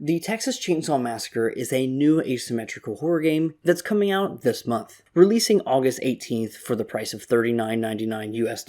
The Texas Chainsaw Massacre is a new asymmetrical horror game that's coming out this month, releasing August 18th for the price of $39.99 US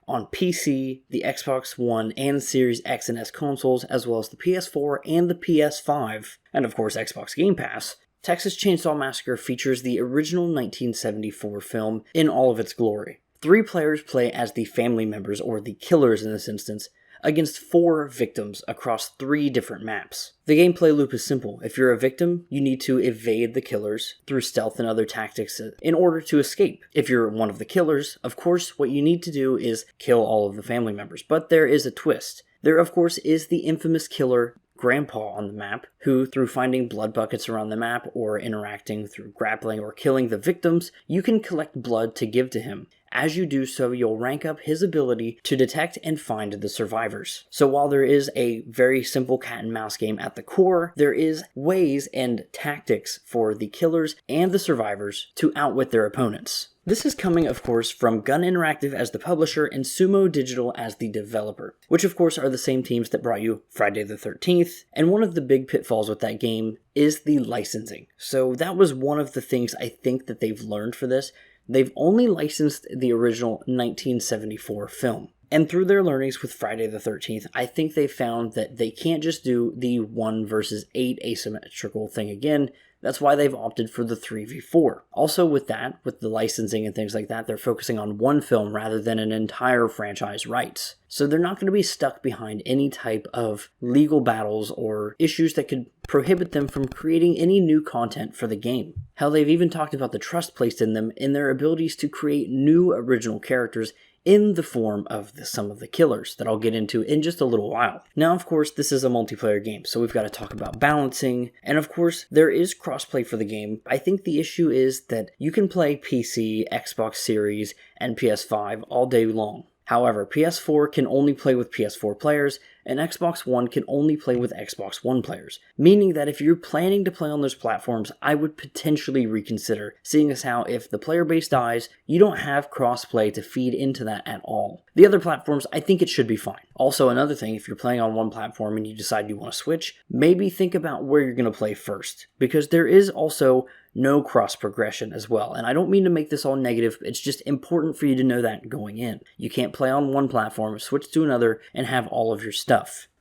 on PC, the Xbox One and Series X and S consoles, as well as the PS4 and the PS5, and of course Xbox Game Pass. Texas Chainsaw Massacre features the original 1974 film in all of its glory. 3 players play as the family members, or the killers in this instance, against 4 victims across 3 different maps. The gameplay loop is simple. If you're a victim, you need to evade the killers through stealth and other tactics in order to escape. If you're one of the killers, of course, what you need to do is kill all of the family members. But there is a twist. There, of course, is the infamous killer Grandpa on the map, who, through finding blood buckets around the map or interacting through grappling or killing the victims, you can collect blood to give to him. As you do so, you'll rank up his ability to detect and find the survivors. So while there is a very simple cat and mouse game at the core, there is ways and tactics for the killers and the survivors to outwit their opponents. This is coming, of course, from Gun Interactive as the publisher and Sumo Digital as the developer, which of course are the same teams that brought you Friday the 13th, and one of the big pitfalls with that game is the licensing. So that was one of the things I think that they've learned for this. They've only licensed the original 1974 film. And through their learnings with Friday the 13th, I think they found that they can't just do the 1 versus 8 asymmetrical thing again. That's why they've opted for the 3v4. Also with that, with the licensing and things like that, they're focusing on one film rather than an entire franchise rights. So they're not going to be stuck behind any type of legal battles or issues that could prohibit them from creating any new content for the game. Hell, they've even talked about the trust placed in them in their abilities to create new original characters in the form of some of the killers that I'll get into in just a little while. Now, of course, this is a multiplayer game, so we've got to talk about balancing, and of course, there is crossplay for the game. I think the issue is that you can play PC, Xbox Series, and PS5 all day long. However, PS4 can only play with PS4 players, and Xbox One can only play with Xbox One players. Meaning that if you're planning to play on those platforms, I would potentially reconsider, seeing as how if the player base dies, you don't have crossplay to feed into that at all. The other platforms, I think it should be fine. Also, another thing, if you're playing on one platform and you decide you want to switch, maybe think about where you're going to play first, because there is also no cross progression as well. And I don't mean to make this all negative, it's just important for you to know that going in. You can't play on one platform, switch to another, and have all of your stuff.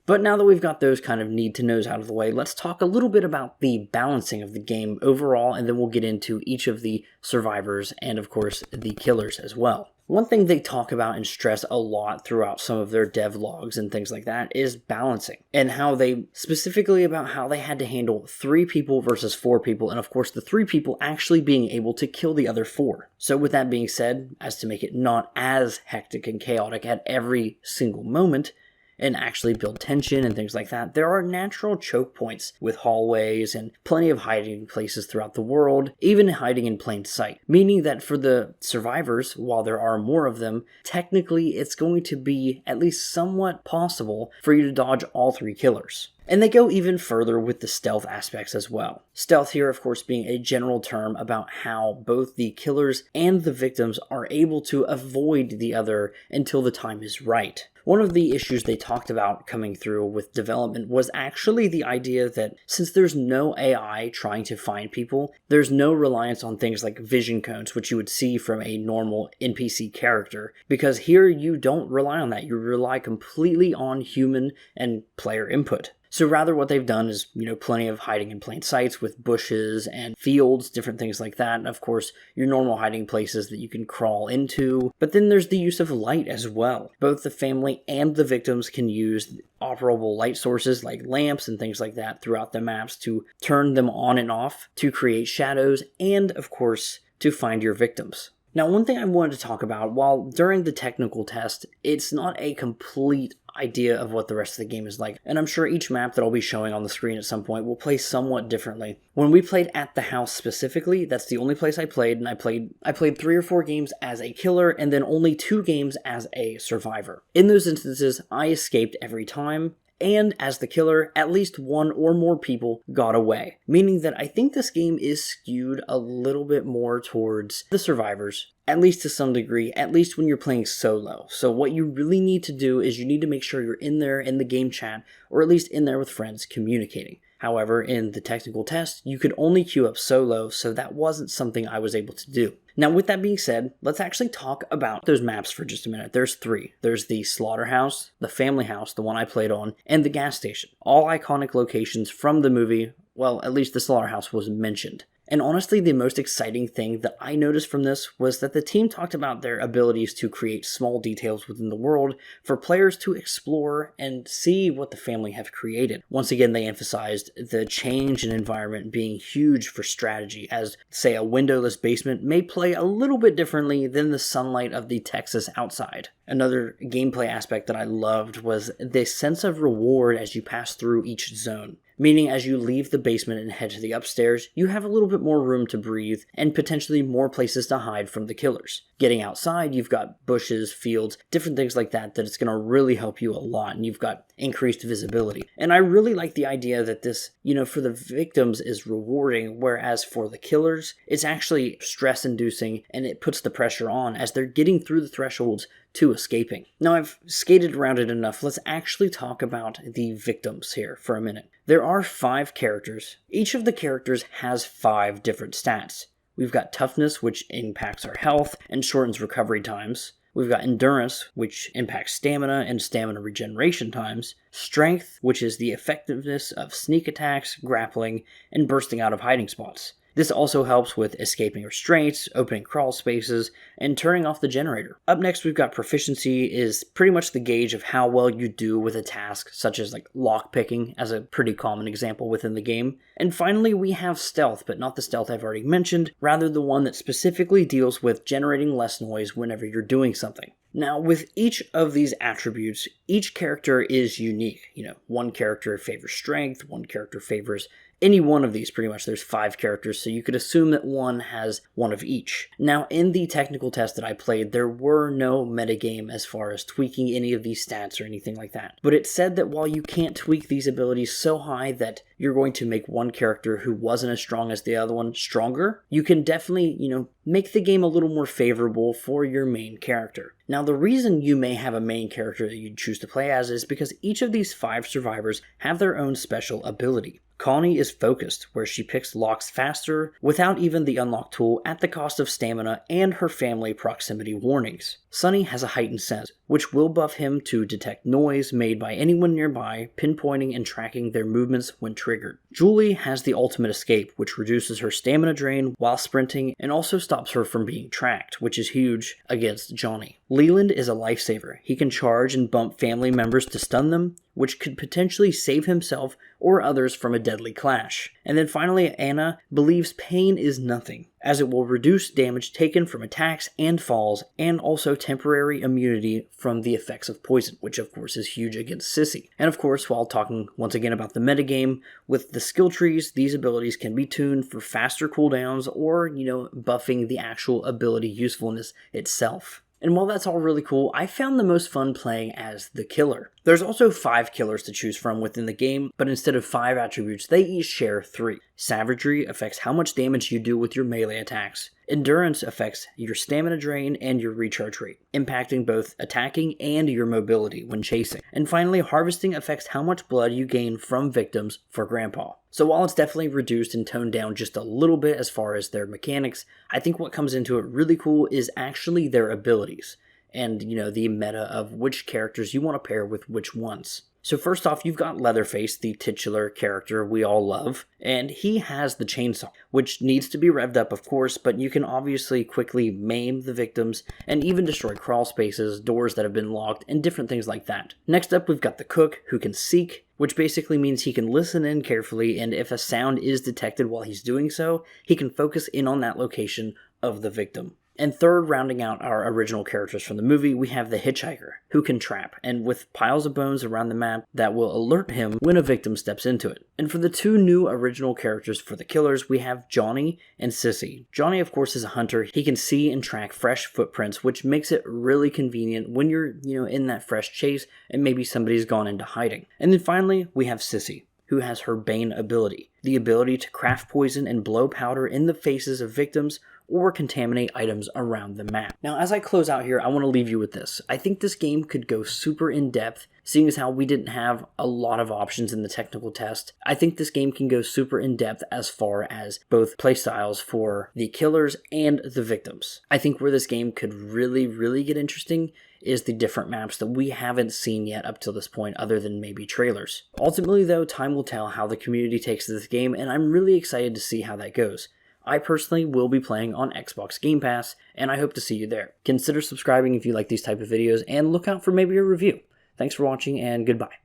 But now that we've got those kind of need-to-knows out of the way, let's talk a little bit about the balancing of the game overall, and then we'll get into each of the survivors and, of course, the killers as well. One thing they talk about and stress a lot throughout some of their dev logs and things like that is balancing, and how they, specifically about how they had to handle 3 people versus 4 people, and of course the 3 people actually being able to kill the other 4. So with that being said, as to make it not as hectic and chaotic at every single moment, and actually build tension and things like that, there are natural choke points with hallways and plenty of hiding places throughout the world, even hiding in plain sight. Meaning that for the survivors, while there are more of them, technically it's going to be at least somewhat possible for you to dodge all 3 killers. And they go even further with the stealth aspects as well. Stealth here, of course, being a general term about how both the killers and the victims are able to avoid the other until the time is right. One of the issues they talked about coming through with development was actually the idea that since there's no AI trying to find people, there's no reliance on things like vision cones, which you would see from a normal NPC character, because here you don't rely on that. You rely completely on human and player input. So rather what they've done is, plenty of hiding in plain sights with bushes and fields, different things like that. And of course, your normal hiding places that you can crawl into. But then there's the use of light as well. Both the family and the victims can use operable light sources like lamps and things like that throughout the maps to turn them on and off to create shadows and, of course, to find your victims. Now, one thing I wanted to talk about, while during the technical test, it's not a complete idea of what the rest of the game is like, and I'm sure each map that I'll be showing on the screen at some point will play somewhat differently. When we played at the house specifically, that's the only place I played, and I played 3 or 4 games as a killer, and then only 2 games as a survivor. In those instances, I escaped every time, and as the killer, at least 1 or more people got away. Meaning that I think this game is skewed a little bit more towards the survivors, at least to some degree, at least when you're playing solo. So what you really need to do is you need to make sure you're in there in the game chat, or at least in there with friends communicating. However, in the technical test, you could only queue up solo, so that wasn't something I was able to do. Now, with that being said, let's actually talk about those maps for just a minute. There's 3. There's the slaughterhouse, the family house, the one I played on, and the gas station. All iconic locations from the movie. Well, at least the slaughterhouse was mentioned. And honestly, the most exciting thing that I noticed from this was that the team talked about their abilities to create small details within the world for players to explore and see what the family have created. Once again, they emphasized the change in environment being huge for strategy, as, say, a windowless basement may play a little bit differently than the sunlight of the Texas outside. Another gameplay aspect that I loved was the sense of reward as you pass through each zone. Meaning as you leave the basement and head to the upstairs, you have a little bit more room to breathe and potentially more places to hide from the killers. Getting outside, you've got bushes, fields, different things like that it's going to really help you a lot, and you've got increased visibility. And I really like the idea that this, for the victims is rewarding, whereas for the killers, it's actually stress-inducing and it puts the pressure on as they're getting through the thresholds to escaping. Now, I've skated around it enough. Let's actually talk about the victims here for a minute. There are 5 characters. Each of the characters has 5 different stats. We've got toughness, which impacts our health and shortens recovery times. We've got endurance, which impacts stamina and stamina regeneration times. Strength, which is the effectiveness of sneak attacks, grappling, and bursting out of hiding spots. This also helps with escaping restraints, opening crawl spaces, and turning off the generator. Up next, we've got proficiency, is pretty much the gauge of how well you do with a task, such as like lockpicking as a pretty common example within the game. And finally, we have stealth, but not the stealth I've already mentioned, rather the one that specifically deals with generating less noise whenever you're doing something. Now, with each of these attributes, each character is unique. One character favors strength, one character favors any one of these, pretty much. There's 5 characters, so you could assume that one has one of each. Now, in the technical test that I played, there were no metagame as far as tweaking any of these stats or anything like that. But it said that while you can't tweak these abilities so high that you're going to make one character who wasn't as strong as the other one stronger, you can definitely, make the game a little more favorable for your main character. Now, the reason you may have a main character that you choose to play as is because each of these 5 survivors have their own special ability. Connie is focused, where she picks locks faster without even the unlock tool at the cost of stamina and her family proximity warnings. Sunny has a heightened sense, which will buff him to detect noise made by anyone nearby, pinpointing and tracking their movements when triggered. Julie has the ultimate escape, which reduces her stamina drain while sprinting and also stops her from being tracked, which is huge against Johnny. Leland is a lifesaver. He can charge and bump family members to stun them, which could potentially save himself or others from a deadly clash. And then finally, Anna believes pain is nothing, as it will reduce damage taken from attacks and falls, and also temporary immunity from the effects of poison, which of course is huge against Sissy. And of course, while talking once again about the metagame, with the skill trees, these abilities can be tuned for faster cooldowns or, buffing the actual ability usefulness itself. And while that's all really cool, I found the most fun playing as the killer. There's also 5 killers to choose from within the game, but instead of 5 attributes, they each share 3. Savagery affects how much damage you do with your melee attacks. Endurance affects your stamina drain and your recharge rate, impacting both attacking and your mobility when chasing. And finally, harvesting affects how much blood you gain from victims for Grandpa. So while it's definitely reduced and toned down just a little bit as far as their mechanics, I think what comes into it really cool is actually their abilities. And, the meta of which characters you want to pair with which ones. So first off, you've got Leatherface, the titular character we all love, and he has the chainsaw, which needs to be revved up, of course, but you can obviously quickly maim the victims and even destroy crawl spaces, doors that have been locked, and different things like that. Next up, we've got the Cook, who can seek, which basically means he can listen in carefully, and if a sound is detected while he's doing so, he can focus in on that location of the victim. And third, rounding out our original characters from the movie, we have the Hitchhiker, who can trap, and with piles of bones around the map that will alert him when a victim steps into it. And for the 2 new original characters for the killers, we have Johnny and Sissy. Johnny, of course, is a hunter. He can see and track fresh footprints, which makes it really convenient when you're, in that fresh chase and maybe somebody's gone into hiding. And then finally, we have Sissy, who has her Bane ability, the ability to craft poison and blow powder in the faces of victims or contaminate items around the map. Now, as I close out here, I want to leave you with this. I think this game could go super in-depth, seeing as how we didn't have a lot of options in the technical test. I think this game can go super in-depth as far as both playstyles for the killers and the victims. I think where this game could really get interesting is the different maps that we haven't seen yet up till this point other than maybe trailers. Ultimately though, time will tell how the community takes to this game, and I'm really excited to see how that goes. I personally will be playing on Xbox Game Pass, and I hope to see you there. Consider subscribing if you like these type of videos, and look out for maybe a review. Thanks for watching, and goodbye.